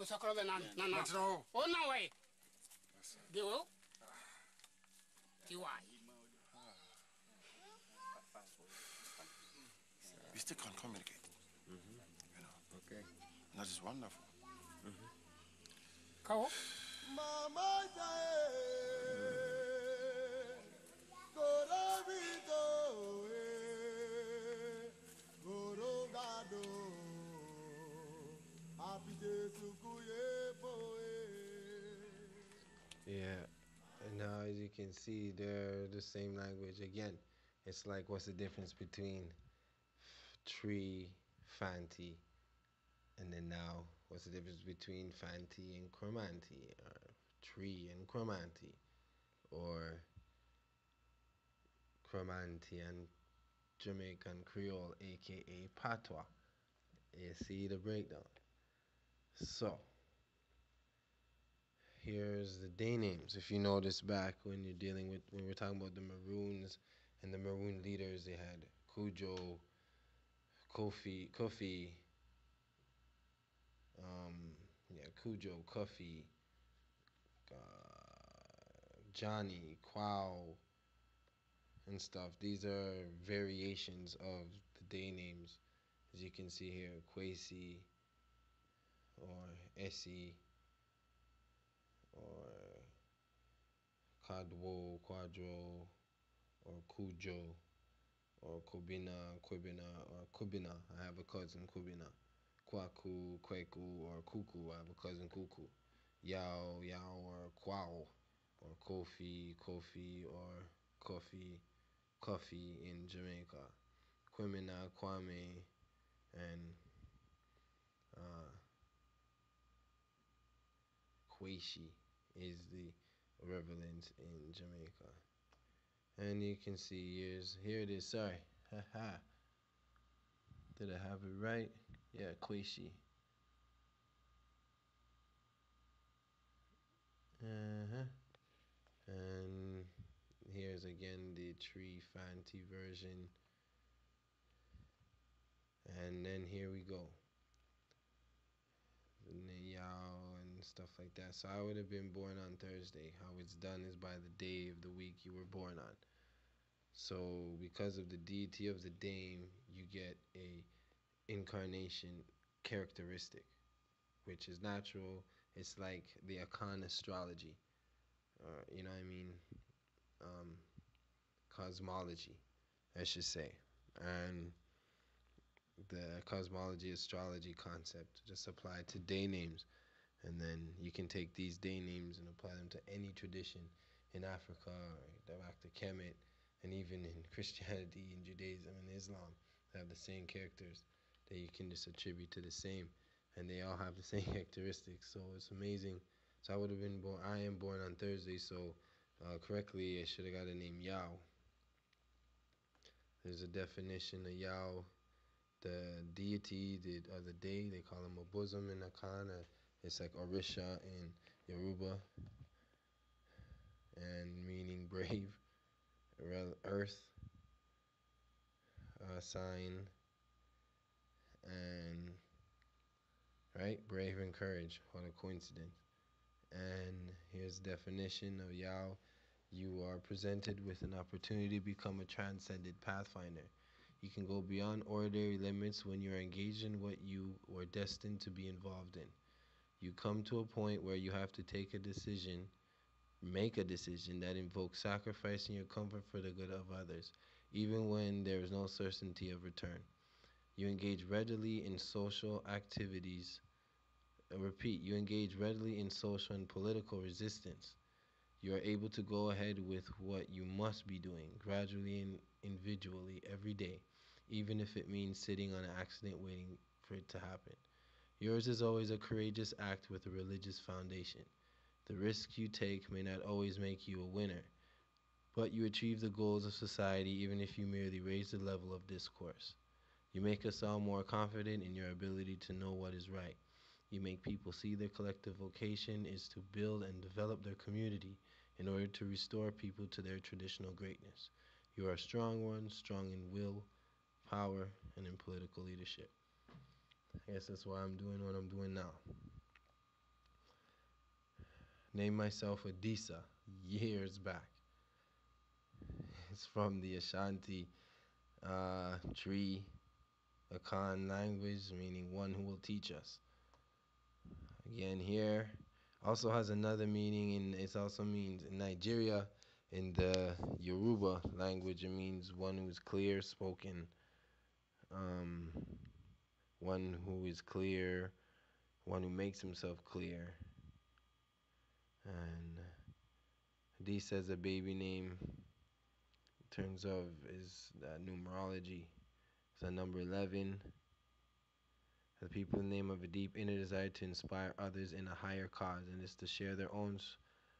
Sakura na. Oh no way. Dewo. Tiwai. We still can't communicate. You know. Okay. And that is wonderful. Kawo. Mama Yeah, and now as you can see, they're the same language again. It's like, what's the difference between tree, Fanti, and then now, what's the difference between Fanti and Cromanti, or tree and Cromanti, or Cromanti and Jamaican Creole, aka Patois? You see the breakdown. So, here's the day names. If you notice back when you're dealing with, when we're talking about the Maroons and the Maroon leaders, they had Kujo, Kofi, Kujo, Kofi, Johnny, Kwao, and stuff. These are variations of the day names. As you can see here, Kwesi, or Essie, or Kadwo, Quadro, or Kujo, or Kubina, or Kubina. I have a cousin Kubina. Kwaku, Kweku, or Kuku. I have a cousin Kuku. Yao, or Kwao, or Kofi, or Kofi in Jamaica. Kwemina, Kwame, and Kweshi is the relevant in Jamaica. And you can see here it is. Sorry, haha. Did I have it right? Yeah, Kweshi. And here's again the tree Fanti version. And then here we go. Yao and stuff like that. So I would have been born on Thursday. How it's done is by the day of the week you were born on. So because of the deity of the dame, you get a incarnation characteristic, which is natural. It's like the Akan astrology, you know what I mean? Cosmology, I should say. And the cosmology astrology concept just applied to day names. And then you can take these day names and apply them to any tradition in Africa, or back to Kemet, and even in Christianity and Judaism and Islam. They have the same characters that you can just attribute to the same, and they all have the same characteristics. So it's amazing. So I am born on Thursday, so correctly I should have got the name Yao. There's a definition of Yao. The deity, the day, they call him a bosom in Akan. It's like Orisha in Yoruba, and meaning brave, earth, sign, and right, brave and courage. What a coincidence. And here's the definition of Yao. You are presented with an opportunity to become a transcended pathfinder. You can go beyond ordinary limits when you are engaged in what you were destined to be involved in. You come to a point where you have to make a decision that invokes sacrificing your comfort for the good of others, even when there is no certainty of return. You engage readily in social activities. You engage readily in social and political resistance. You are able to go ahead with what you must be doing, gradually and individually, every day, even if it means sitting on an accident waiting for it to happen. Yours is always a courageous act with a religious foundation. The risks you take may not always make you a winner, but you achieve the goals of society even if you merely raise the level of discourse. You make us all more confident in your ability to know what is right. You make people see their collective vocation is to build and develop their community in order to restore people to their traditional greatness. You are a strong one, strong in will, power, and in political leadership. I guess that's why I'm doing what I'm doing now. Named myself Adisa years back. It's from the Ashanti tree Akan language, meaning one who will teach us. Again, here also has another meaning, and it also means in Nigeria, in the Yoruba language, it means one who is clear spoken, um, one who is clear, one who makes himself clear. And D says a baby name in terms of is numerology. It's a number 11. The people name of a deep inner desire to inspire others in a higher cause, and is to share their own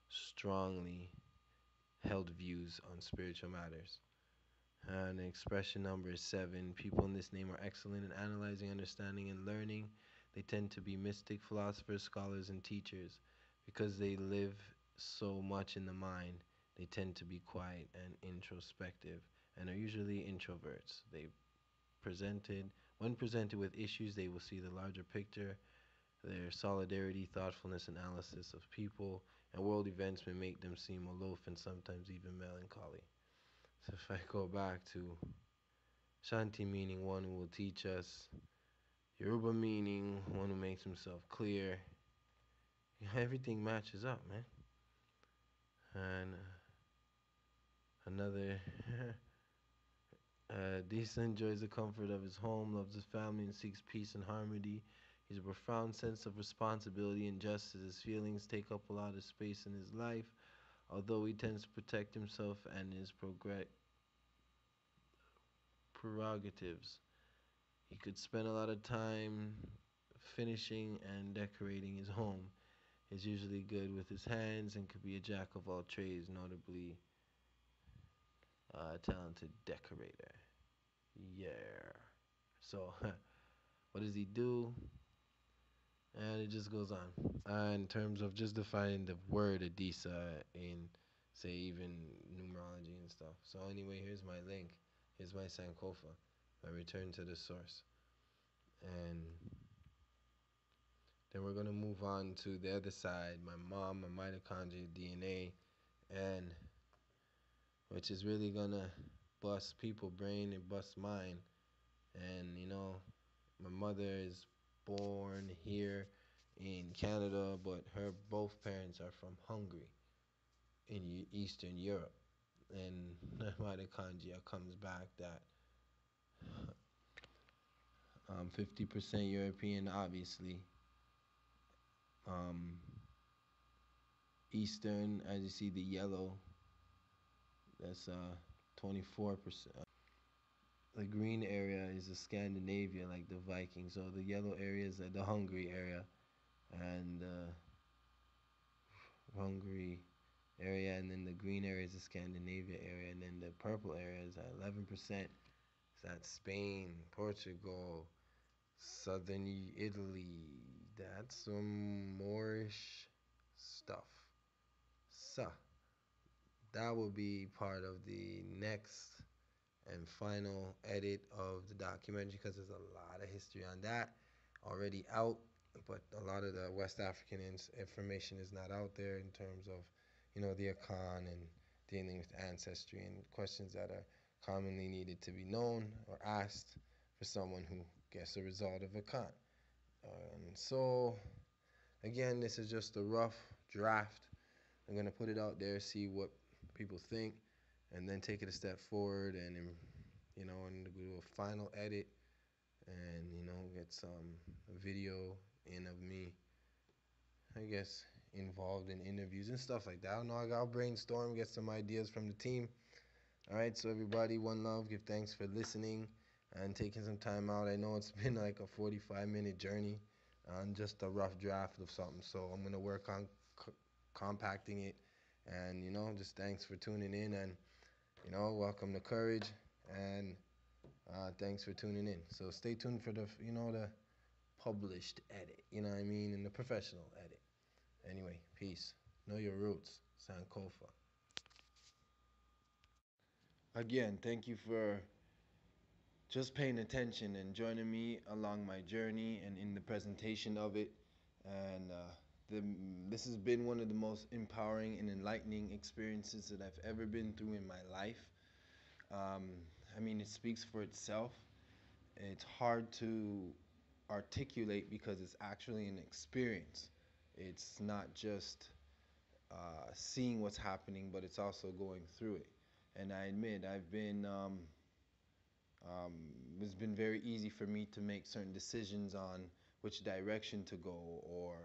strongly held views on spiritual matters. And expression number 7. People in this name are excellent in analyzing, understanding, and learning. They tend to be mystic, philosophers, scholars, and teachers. Because they live so much in the mind, they tend to be quiet and introspective, and are usually introverts. When presented with issues, they will see the larger picture. Their solidarity, thoughtfulness, analysis of people and world events may make them seem aloof and sometimes even melancholy. So if I go back to Shanti meaning one who will teach us, Yoruba meaning one who makes himself clear, everything matches up, man. And another, Disa enjoys the comfort of his home, loves his family, and seeks peace and harmony. He has a profound sense of responsibility and justice. His feelings take up a lot of space in his life, although he tends to protect himself and his prerogatives. He could spend a lot of time finishing and decorating his home. He's usually good with his hands and could be a jack of all trades, notably a talented decorator. Yeah. So, what does he do? And it just goes on. In terms of just defining the word Adisa in, say, even numerology and stuff. So, anyway, here's my link. Here's my Sankofa. I return to the source. And then we're going to move on to the other side, my mom, my mitochondria, DNA, and which is really going to bust people's brain and bust mine. And, my mother is born here in Canada, but her both parents are from Hungary in Eastern Europe. And mitochondria comes back that 50% European, obviously. Eastern, as you see the yellow, that's 24%. The green area is the Scandinavia, like the Vikings. So the yellow area is the Hungary area, and Hungary area, and then the green area is the Scandinavia area, and then the purple area is at 11%. That's Spain, Portugal, southern Italy. That's some Moorish stuff. So that will be part of the next and final edit of the documentary, because there's a lot of history on that already out, but a lot of the West African information is not out there in terms of, the Akan and dealing with ancestry and questions that are commonly needed to be known or asked for someone who gets a result of Akan. And so, again, this is just a rough draft. I'm going to put it out there, see what people think, and then take it a step forward and and do a final edit and, get some video in of me, I guess, involved in interviews and stuff like that. I don't know, I'll brainstorm, get some ideas from the team. All right, so everybody, one love, give thanks for listening and taking some time out. I know it's been like a 45-minute journey on just a rough draft of something, so I'm going to work on compacting it. And, just thanks for tuning in, and, welcome to Korij, and thanks for tuning in. So stay tuned for the published edit, and the professional edit. Anyway, peace. Know your roots. Sankofa. Again, thank you for just paying attention and joining me along my journey and in the presentation of it. And the this has been one of the most empowering and enlightening experiences that I've ever been through in my life. Um, I mean, it speaks for itself. It's hard to articulate because it's actually an experience. It's not just seeing what's happening, but it's also going through it. And I admit, um, it's been very easy for me to make certain decisions on which direction to go or,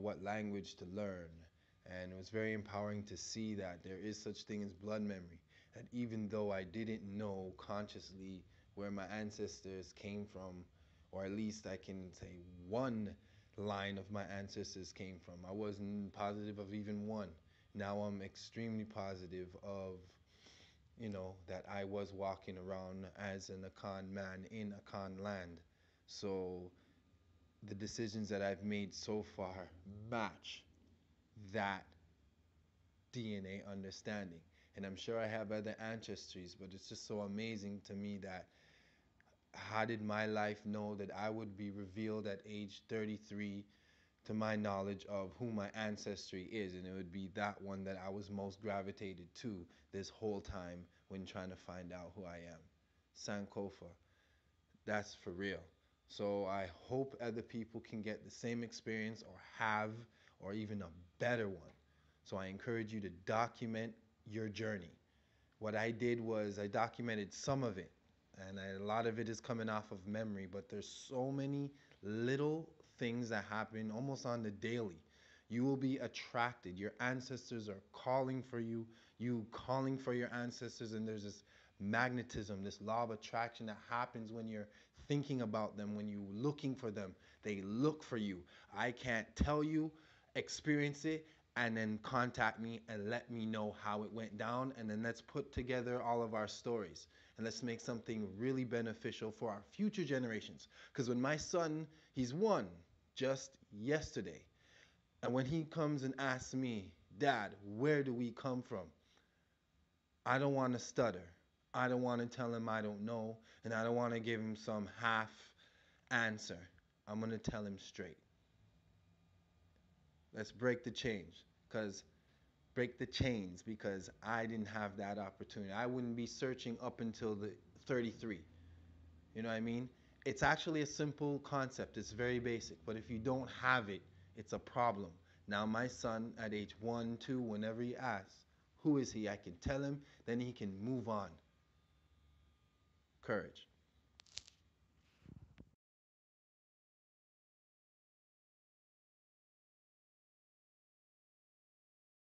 what language to learn. And it was very empowering to see that there is such thing as blood memory. That even though I didn't know consciously where my ancestors came from, or at least I can say one line of my ancestors came from, I wasn't positive of even one. Now I'm extremely positive of that I was walking around as an Akan man in Akan land. So the decisions that I've made so far match that DNA understanding. And I'm sure I have other ancestries, but it's just so amazing to me that how did my life know that I would be revealed at age 33 to my knowledge of who my ancestry is, and it would be that one that I was most gravitated to this whole time when trying to find out who I am. Sankofa, that's for real. So I hope other people can get the same experience or have, or even a better one. So I encourage you to document your journey. What I did was I documented some of it, and a lot of it is coming off of memory, but there's so many little things that happen almost on the daily. You will be attracted. Your ancestors are calling for you, you calling for your ancestors, and there's this magnetism, this law of attraction that happens when you're thinking about them, when you're looking for them. They look for you. I can't tell you, experience it, and then contact me and let me know how it went down, and then let's put together all of our stories and let's make something really beneficial for our future generations. Because when my son, he's one just yesterday, and when he comes and asks me, Dad, where do we come from? I don't want to stutter. I don't want to tell him I don't know, and I don't want to give him some half answer. I'm going to tell him straight. Let's break the change, because break the chains, because I didn't have that opportunity. I wouldn't be searching up until the 33. You know what I mean? It's actually a simple concept. It's very basic, but if you don't have it, it's a problem. Now my son at age 1, 2, whenever he asks, who is he? I can tell him, then he can move on. Courage.